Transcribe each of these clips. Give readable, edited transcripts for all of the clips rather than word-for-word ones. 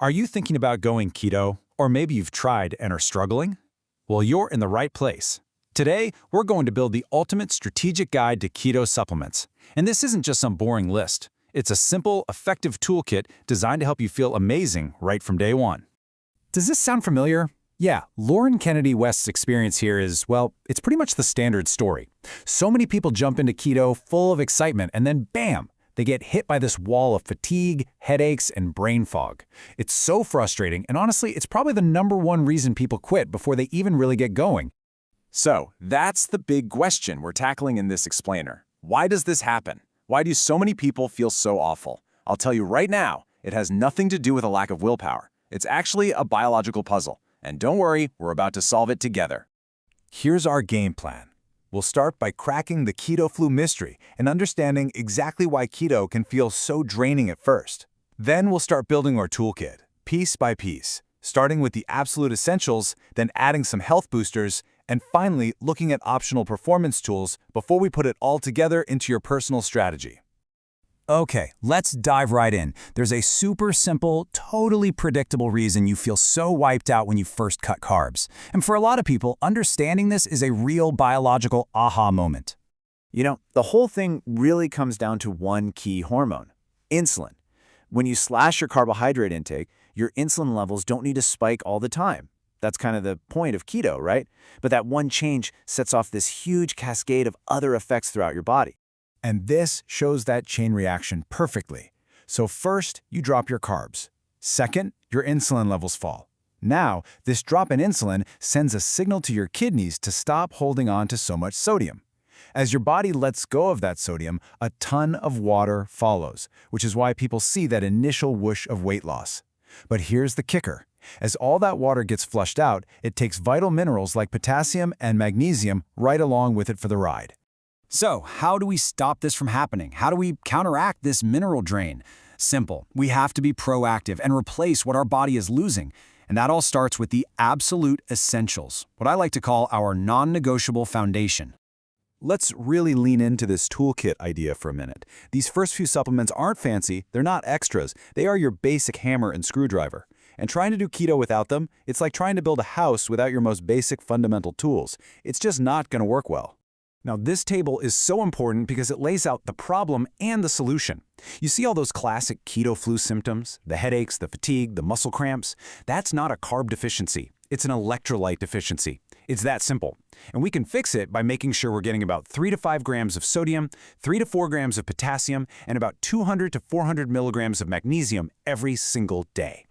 Are you thinking about going keto? Or maybe you've tried and are struggling? Well, you're in the right place. Today, we're going to build the ultimate strategic guide to keto supplements. And this isn't just some boring list. It's a simple, effective toolkit designed to help you feel amazing right from day one. Does this sound familiar? Yeah, Lauren Kennedy West's experience here is, well, it's pretty much the standard story. So many people jump into keto full of excitement and then bam! They get hit by this wall of fatigue, headaches, and brain fog. It's so frustrating, and honestly, it's probably the #1 reason people quit before they even really get going. So, that's the big question we're tackling in this explainer. Why does this happen? Why do so many people feel so awful? I'll tell you right now, it has nothing to do with a lack of willpower. It's actually a biological puzzle. And don't worry, we're about to solve it together. Here's our game plan. We'll start by cracking the keto flu mystery and understanding exactly why keto can feel so draining at first. Then we'll start building our toolkit, piece by piece, starting with the absolute essentials, then adding some health boosters, and finally looking at optional performance tools before we put it all together into your personal strategy. Okay, let's dive right in. There's a super simple, totally predictable reason you feel so wiped out when you first cut carbs. And for a lot of people, understanding this is a real biological aha moment. You know, the whole thing really comes down to one key hormone, insulin. When you slash your carbohydrate intake, your insulin levels don't need to spike all the time. That's kind of the point of keto, right? But that one change sets off this huge cascade of other effects throughout your body. And this shows that chain reaction perfectly. So first, you drop your carbs. Second, your insulin levels fall. Now, this drop in insulin sends a signal to your kidneys to stop holding on to so much sodium. As your body lets go of that sodium, a ton of water follows, which is why people see that initial whoosh of weight loss. But here's the kicker. As all that water gets flushed out, it takes vital minerals like potassium and magnesium right along with it for the ride. So, how do we stop this from happening? How do we counteract this mineral drain? Simple. We have to be proactive and replace what our body is losing. And that all starts with the absolute essentials, what I like to call our non-negotiable foundation. Let's really lean into this toolkit idea for a minute. These first few supplements aren't fancy, they're not extras, they are your basic hammer and screwdriver. And trying to do keto without them, it's like trying to build a house without your most basic fundamental tools. It's just not going to work well. Now, this table is so important because it lays out the problem and the solution. You see all those classic keto flu symptoms, the headaches, the fatigue, the muscle cramps? That's not a carb deficiency. It's an electrolyte deficiency. It's that simple. And we can fix it by making sure we're getting about 3 to 5 grams of sodium, 3 to 4 grams of potassium, and about 200 to 400 milligrams of magnesium every single day.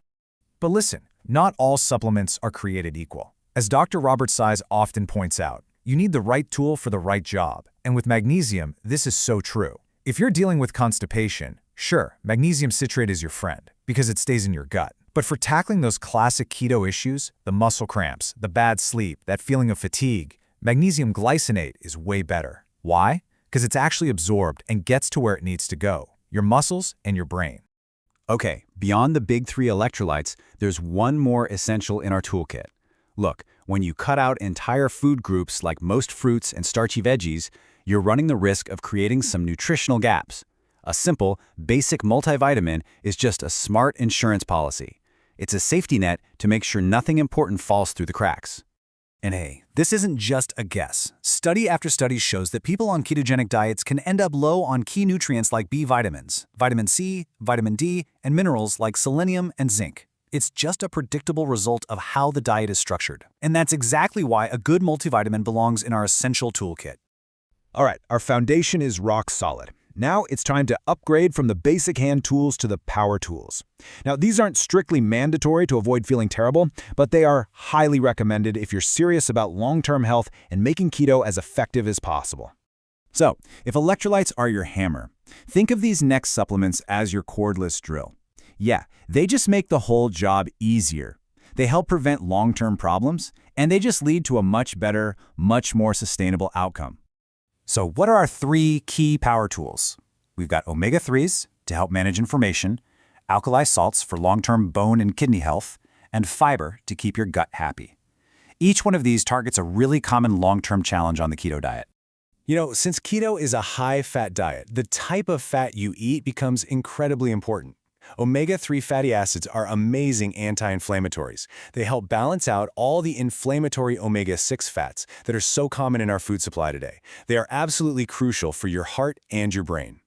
But listen, not all supplements are created equal. As Dr. Robert Size often points out, you need the right tool for the right job. And with magnesium, this is so true. If you're dealing with constipation, sure, magnesium citrate is your friend because it stays in your gut. But for tackling those classic keto issues, the muscle cramps, the bad sleep, that feeling of fatigue, magnesium glycinate is way better. Why? Because it's actually absorbed and gets to where it needs to go, your muscles and your brain. Okay, beyond the big 3 electrolytes, there's one more essential in our toolkit. Look, when you cut out entire food groups like most fruits and starchy veggies, you're running the risk of creating some nutritional gaps. A simple, basic multivitamin is just a smart insurance policy. It's a safety net to make sure nothing important falls through the cracks. And hey, this isn't just a guess. Study after study shows that people on ketogenic diets can end up low on key nutrients like B vitamins, vitamin C, vitamin D, and minerals like selenium and zinc. It's just a predictable result of how the diet is structured. And that's exactly why a good multivitamin belongs in our essential toolkit. All right, our foundation is rock solid. Now it's time to upgrade from the basic hand tools to the power tools. Now, these aren't strictly mandatory to avoid feeling terrible, but they are highly recommended if you're serious about long-term health and making keto as effective as possible. So, if electrolytes are your hammer, think of these next supplements as your cordless drill. Yeah, they just make the whole job easier. They help prevent long-term problems, and they just lead to a much better, much more sustainable outcome. So what are our 3 key power tools? We've got omega-3s to help manage inflammation, alkali salts for long-term bone and kidney health, and fiber to keep your gut happy. Each one of these targets a really common long-term challenge on the keto diet. You know, since keto is a high-fat diet, the type of fat you eat becomes incredibly important. Omega-3 fatty acids are amazing anti-inflammatories. They help balance out all the inflammatory omega-6 fats that are so common in our food supply today. They are absolutely crucial for your heart and your brain.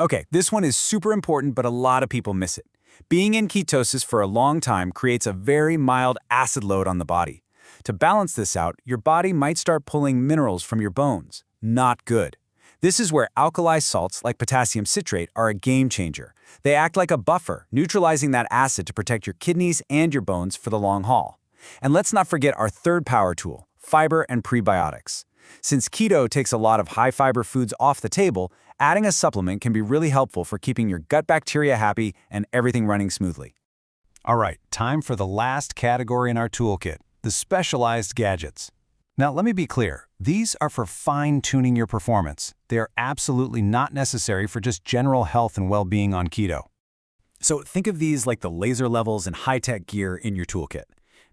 Okay, this one is super important, but a lot of people miss it. Being in ketosis for a long time creates a very mild acid load on the body. To balance this out, your body might start pulling minerals from your bones. Not good. This is where alkali salts like potassium citrate are a game changer. They act like a buffer, neutralizing that acid to protect your kidneys and your bones for the long haul. And let's not forget our third power tool, fiber and prebiotics. Since keto takes a lot of high-fiber foods off the table, adding a supplement can be really helpful for keeping your gut bacteria happy and everything running smoothly. All right, time for the last category in our toolkit, the specialized gadgets. Now, let me be clear. These are for fine-tuning your performance. They are absolutely not necessary for just general health and well-being on keto. So think of these like the laser levels and high-tech gear in your toolkit.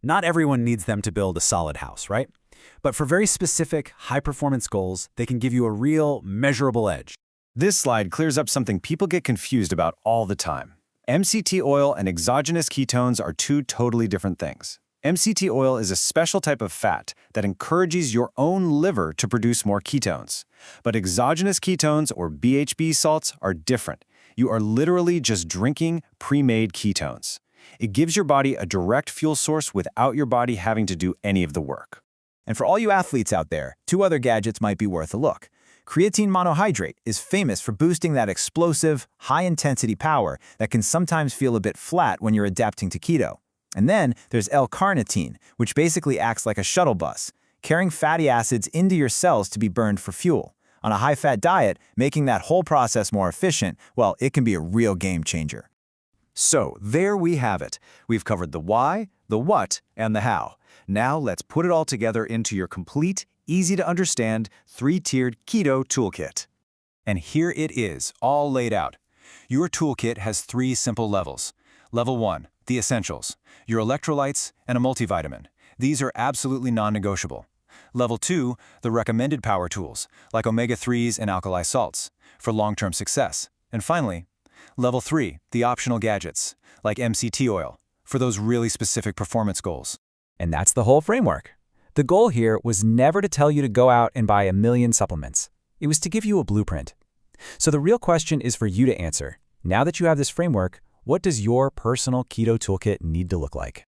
Not everyone needs them to build a solid house, right? But for very specific, high-performance goals, they can give you a real, measurable edge. This slide clears up something people get confused about all the time. MCT oil and exogenous ketones are two totally different things. MCT oil is a special type of fat that encourages your own liver to produce more ketones. But exogenous ketones, or BHB salts, are different. You are literally just drinking pre-made ketones. It gives your body a direct fuel source without your body having to do any of the work. And for all you athletes out there, two other gadgets might be worth a look. Creatine monohydrate is famous for boosting that explosive, high-intensity power that can sometimes feel a bit flat when you're adapting to keto. And then there's L-carnitine, which basically acts like a shuttle bus, carrying fatty acids into your cells to be burned for fuel. On a high-fat diet, making that whole process more efficient, well, it can be a real game changer. So there we have it. We've covered the why, the what, and the how. Now let's put it all together into your complete, easy-to-understand, three-tiered keto toolkit. And here it is, all laid out. Your toolkit has three simple levels. Level 1, the essentials, your electrolytes and a multivitamin. These are absolutely non-negotiable. Level 2, the recommended power tools, like omega-3s and alkali salts, for long-term success. And finally, Level 3, the optional gadgets, like MCT oil, for those really specific performance goals. And that's the whole framework. The goal here was never to tell you to go out and buy a million supplements. It was to give you a blueprint. So the real question is for you to answer. Now that you have this framework, what does your personal keto toolkit need to look like?